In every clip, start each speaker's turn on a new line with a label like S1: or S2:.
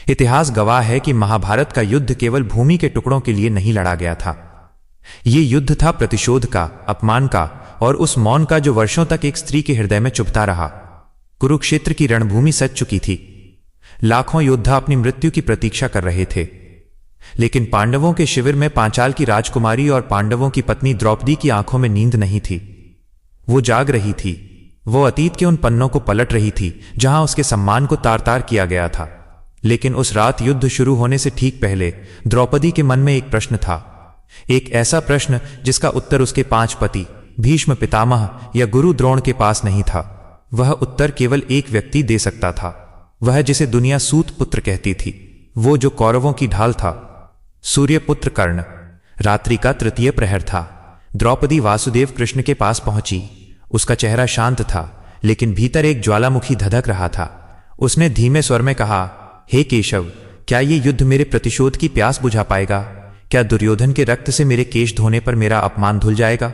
S1: इतिहास गवाह है कि महाभारत का युद्ध केवल भूमि के टुकड़ों के लिए नहीं लड़ा गया था। ये युद्ध था प्रतिशोध का, अपमान का और उस मौन का जो वर्षों तक एक स्त्री के हृदय में चुभता रहा। कुरुक्षेत्र की रणभूमि सज चुकी थी। लाखों योद्धा अपनी मृत्यु की प्रतीक्षा कर रहे थे, लेकिन पांडवों के शिविर में पांचाल की राजकुमारी और पांडवों की पत्नी द्रौपदी की आंखों में नींद नहीं थी। वो जाग रही थी। वो अतीत के उन पन्नों को पलट रही थी जहां उसके सम्मान को तार तार किया गया था। लेकिन उस रात युद्ध शुरू होने से ठीक पहले द्रौपदी के मन में एक प्रश्न था, एक ऐसा प्रश्न जिसका उत्तर उसके 5 पति भीष्म पितामह या गुरु द्रोण के पास नहीं था। वह उत्तर केवल एक व्यक्ति दे सकता था, वह जिसे दुनिया सूत पुत्र कहती थी, वो जो कौरवों की ढाल था, सूर्यपुत्र कर्ण। रात्रि का तृतीय प्रहर था। द्रौपदी वासुदेव कृष्ण के पास पहुंची। उसका चेहरा शांत था, लेकिन भीतर एक ज्वालामुखी धधक रहा था। उसने धीमे स्वर में कहा, हे केशव, क्या ये युद्ध मेरे प्रतिशोध की प्यास बुझा पाएगा? क्या दुर्योधन के रक्त से मेरे केश धोने पर मेरा अपमान धुल जाएगा?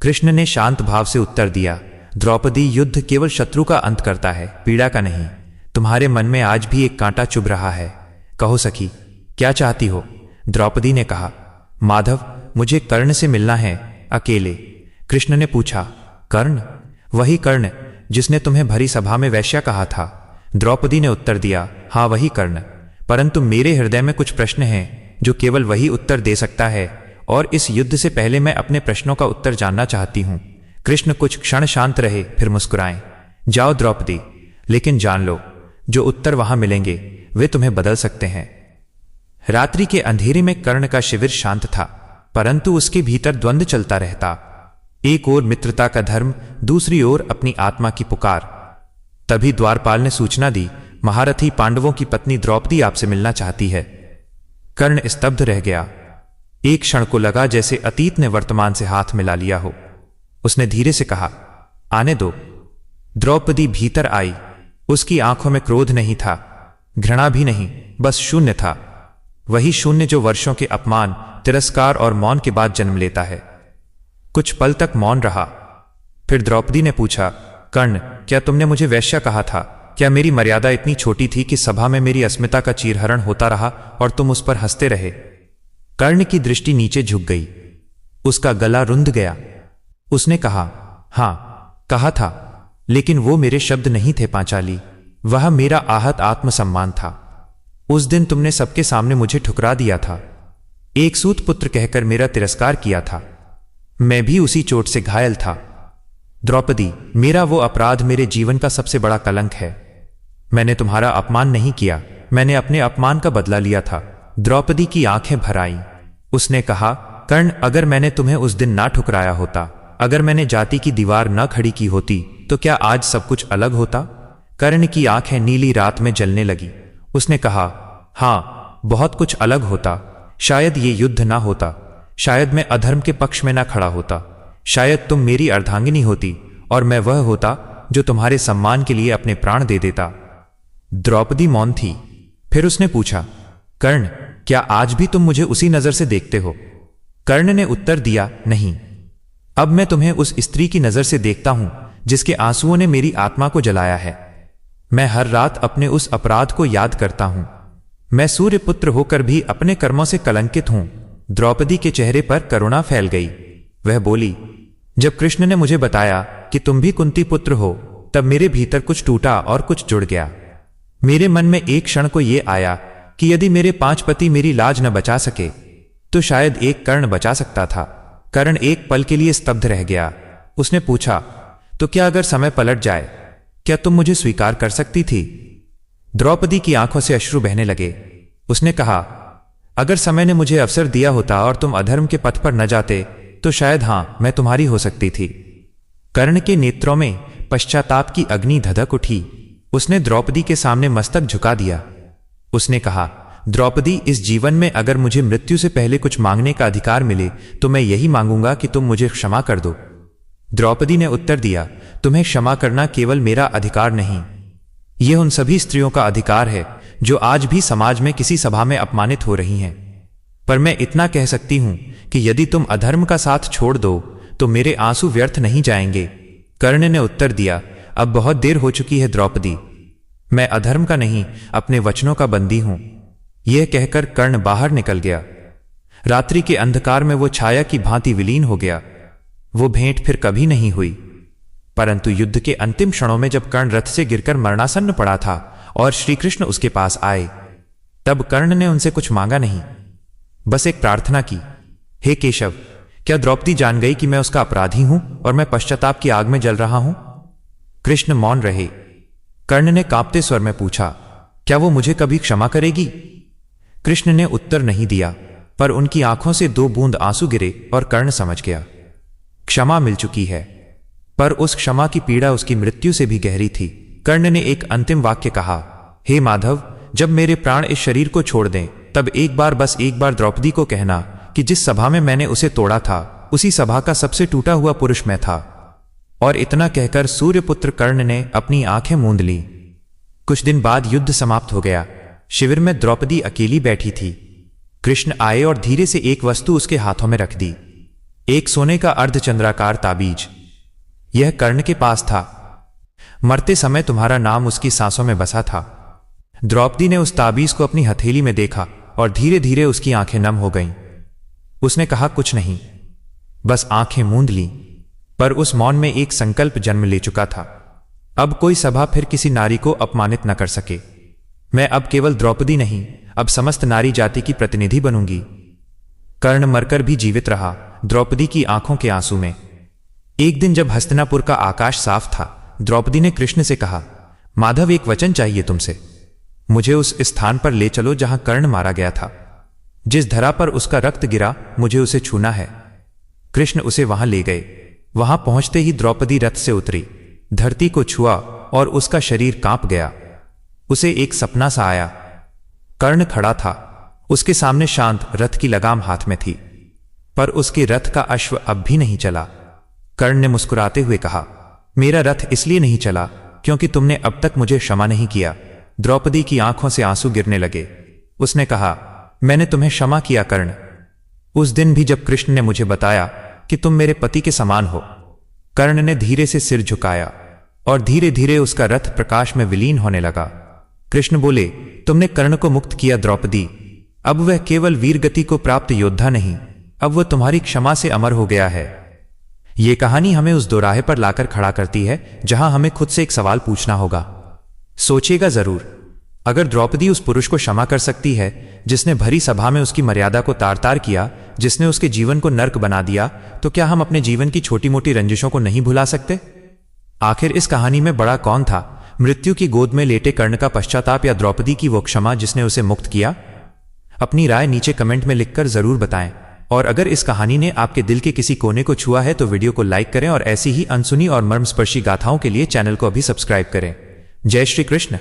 S1: कृष्ण ने शांत भाव से उत्तर दिया, द्रौपदी, युद्ध केवल शत्रु का अंत करता है, पीड़ा का नहीं। तुम्हारे मन में आज भी एक कांटा चुभ रहा है। कहो सखी, क्या चाहती हो? द्रौपदी ने कहा, माधव, मुझे कर्ण से मिलना है, अकेले। कृष्ण ने पूछा, कर्ण? वही कर्ण जिसने तुम्हें भरी सभा में वैश्या कहा था। द्रौपदी ने उत्तर दिया, हाँ वही कर्ण, परंतु मेरे हृदय में कुछ प्रश्न हैं जो केवल वही उत्तर दे सकता है, और इस युद्ध से पहले मैं अपने प्रश्नों का उत्तर जानना चाहती हूं। कृष्ण कुछ क्षण शांत रहे, फिर मुस्कुराए। जाओ द्रौपदी, लेकिन जान लो, जो उत्तर वहां मिलेंगे वे तुम्हें बदल सकते हैं। रात्रि के अंधेरे में कर्ण का शिविर शांत था, परंतु उसके भीतर द्वंद्व चलता रहता। एक ओर मित्रता का धर्म, दूसरी ओर अपनी आत्मा की पुकार। तभी द्वारपाल ने सूचना दी, महारथी, पांडवों की पत्नी द्रौपदी आपसे मिलना चाहती है। कर्ण स्तब्ध रह गया। एक क्षण को लगा जैसे अतीत ने वर्तमान से हाथ मिला लिया हो। उसने धीरे से कहा, आने दो। द्रौपदी भीतर आई। उसकी आंखों में क्रोध नहीं था, घृणा भी नहीं, बस शून्य था। वही शून्य जो वर्षों के अपमान, तिरस्कार और मौन के बाद जन्म लेता है। कुछ पल तक मौन रहा। फिर द्रौपदी ने पूछा, कर्ण, क्या तुमने मुझे वैश्या कहा था? क्या मेरी मर्यादा इतनी छोटी थी कि सभा में मेरी अस्मिता का चीरहरण होता रहा और तुम उस पर हंसते रहे? कर्ण की दृष्टि नीचे झुक गई। उसका गला रुंध गया। उसने कहा, हां, कहा था, लेकिन वो मेरे शब्द नहीं थे पांचाली, वह मेरा आहत आत्मसम्मान था। उस दिन तुमने सबके सामने मुझे ठुकरा दिया था, एक सूत पुत्र कहकर मेरा तिरस्कार किया था। मैं भी उसी चोट से घायल था। द्रौपदी, मेरा वो अपराध मेरे जीवन का सबसे बड़ा कलंक है। मैंने तुम्हारा अपमान नहीं किया, मैंने अपने अपमान का बदला लिया था। द्रौपदी की आंखें भर आईं। उसने कहा, कर्ण, अगर मैंने तुम्हें उस दिन ना ठुकराया होता, अगर मैंने जाति की दीवार न खड़ी की होती, तो क्या आज सब कुछ अलग होता? कर्ण की आंखें नीली रात में जलने लगी। उसने कहा, हां, बहुत कुछ अलग होता। शायद ये युद्ध ना होता, शायद मैं अधर्म के पक्ष में ना खड़ा होता, शायद तुम मेरी अर्धांगिनी होती और मैं वह होता जो तुम्हारे सम्मान के लिए अपने प्राण दे देता। द्रौपदी मौन थी। फिर उसने पूछा, कर्ण, क्या आज भी तुम मुझे उसी नजर से देखते हो? कर्ण ने उत्तर दिया, नहीं, अब मैं तुम्हें उस स्त्री की नजर से देखता हूं जिसके आंसुओं ने मेरी आत्मा को जलाया है। मैं हर रात अपने उस अपराध को याद करता हूं। मैं सूर्यपुत्र होकर भी अपने कर्मों से कलंकित हूं। द्रौपदी के चेहरे पर करुणा फैल गई। वह बोली, जब कृष्ण ने मुझे बताया कि तुम भी कुंती पुत्र हो, तब मेरे भीतर कुछ टूटा और कुछ जुड़ गया। मेरे मन में एक क्षण को यह आया कि यदि मेरे 5 पति मेरी लाज न बचा सके, तो शायद एक कर्ण बचा सकता था। कर्ण एक पल के लिए स्तब्ध रह गया। उसने पूछा, तो क्या अगर समय पलट जाए, क्या तुम मुझे स्वीकार कर सकती थी? द्रौपदी की आंखों से अश्रु बहने लगे। उसने कहा, अगर समय ने मुझे अवसर दिया होता और तुम अधर्म के पथ पर न जाते, तो शायद हां, मैं तुम्हारी हो सकती थी। कर्ण के नेत्रों में पश्चाताप की अग्नि धधक उठी। उसने द्रौपदी के सामने मस्तक झुका दिया। उसने कहा, द्रौपदी, इस जीवन में अगर मुझे मृत्यु से पहले कुछ मांगने का अधिकार मिले, तो मैं यही मांगूंगा कि तुम मुझे क्षमा कर दो। द्रौपदी ने उत्तर दिया, तुम्हें क्षमा करना केवल मेरा अधिकार नहीं, यह उन सभी स्त्रियों का अधिकार है जो आज भी समाज में किसी सभा में अपमानित हो रही हैं। पर मैं इतना कह सकती हूं कि यदि तुम अधर्म का साथ छोड़ दो, तो मेरे आंसू व्यर्थ नहीं जाएंगे। कर्ण ने उत्तर दिया, अब बहुत देर हो चुकी है द्रौपदी, मैं अधर्म का नहीं, अपने वचनों का बंदी हूं। यह कहकर कर्ण बाहर निकल गया। रात्रि के अंधकार में वो छाया की भांति विलीन हो गया। वो भेंट फिर कभी नहीं हुई। परंतु युद्ध के अंतिम क्षणों में जब कर्ण रथ से गिरकर मरणासन्न पड़ा था और श्री कृष्ण उसके पास आए, तब कर्ण ने उनसे कुछ मांगा नहीं, बस एक प्रार्थना की, हे केशव, क्या द्रौपदी जान गई कि मैं उसका अपराधी हूं और मैं पश्चाताप की आग में जल रहा हूं? कृष्ण मौन रहे। कर्ण ने कांपते स्वर में पूछा, क्या वो मुझे कभी क्षमा करेगी? कृष्ण ने उत्तर नहीं दिया, पर उनकी आंखों से 2 बूंद आंसू गिरे और कर्ण समझ गया, क्षमा मिल चुकी है। पर उस क्षमा की पीड़ा उसकी मृत्यु से भी गहरी थी। कर्ण ने एक अंतिम वाक्य कहा, हे माधव, जब मेरे प्राण इस शरीर को छोड़ दें, तब एक बार, बस एक बार द्रौपदी को कहना कि जिस सभा में मैंने उसे तोड़ा था, उसी सभा का सबसे टूटा हुआ पुरुष मैं था। और इतना कहकर सूर्यपुत्र कर्ण ने अपनी आंखें मूंद ली। कुछ दिन बाद युद्ध समाप्त हो गया। शिविर में द्रौपदी अकेली बैठी थी। कृष्ण आए और धीरे से एक वस्तु उसके हाथों में रख दी, एक सोने का अर्धचंद्राकार ताबीज। यह कर्ण के पास था। मरते समय तुम्हारा नाम उसकी सांसों में बसा था। द्रौपदी ने उस ताबीज को अपनी हथेली में देखा और धीरे धीरे उसकी आंखें नम हो गईं। उसने कहा कुछ नहीं, बस आंखें मूंद ली। पर उस मौन में एक संकल्प जन्म ले चुका था, अब कोई सभा फिर किसी नारी को अपमानित न कर सके। मैं अब केवल द्रौपदी नहीं, अब समस्त नारी जाति की प्रतिनिधि बनूंगी। कर्ण मरकर भी जीवित रहा, द्रौपदी की आंखों के आंसू में। एक दिन जब हस्तिनापुर का आकाश साफ था, द्रौपदी ने कृष्ण से कहा, माधव, एक वचन चाहिए तुमसे। मुझे उस स्थान पर ले चलो जहां कर्ण मारा गया था। जिस धरा पर उसका रक्त गिरा, मुझे उसे छूना है। कृष्ण उसे वहां ले गए। वहां पहुंचते ही द्रौपदी रथ से उतरी, धरती को छुआ और उसका शरीर कांप गया। उसे एक सपना सा आया। कर्ण खड़ा था, उसके सामने शांत रथ की लगाम हाथ में थी, पर उसके रथ का अश्व अब भी नहीं चला। कर्ण ने मुस्कुराते हुए कहा, मेरा रथ इसलिए नहीं चला क्योंकि तुमने अब तक मुझे क्षमा नहीं किया। द्रौपदी की आंखों से आंसू गिरने लगे। उसने कहा, मैंने तुम्हें क्षमा किया कर्ण। उस दिन भी जब कृष्ण ने मुझे बताया कि तुम मेरे पति के समान हो। कर्ण ने धीरे से सिर झुकाया और धीरे धीरे उसका रथ प्रकाश में विलीन होने लगा। कृष्ण बोले, तुमने कर्ण को मुक्त किया द्रौपदी। अब वह केवल वीर गति को प्राप्त योद्धा नहीं, अब वह तुम्हारी क्षमा से अमर हो गया है। यह कहानी हमें उस दोराहे पर लाकर खड़ा करती है जहां हमें खुद से एक सवाल पूछना होगा। सोचिएगा जरूर, अगर द्रौपदी उस पुरुष को क्षमा कर सकती है जिसने भरी सभा में उसकी मर्यादा को तार तार किया, जिसने उसके जीवन को नर्क बना दिया, तो क्या हम अपने जीवन की छोटी मोटी रंजिशों को नहीं भुला सकते? आखिर इस कहानी में बड़ा कौन था, मृत्यु की गोद में लेटे कर्ण का पश्चाताप या द्रौपदी की वो क्षमा जिसने उसे मुक्त किया? अपनी राय नीचे कमेंट में लिखकर जरूर बताएं। और अगर इस कहानी ने आपके दिल के किसी कोने को छुआ है तो वीडियो को लाइक करें और ऐसी ही अनसुनी और मर्मस्पर्शी गाथाओं के लिए चैनल को अभी सब्सक्राइब करें। जय श्री कृष्ण।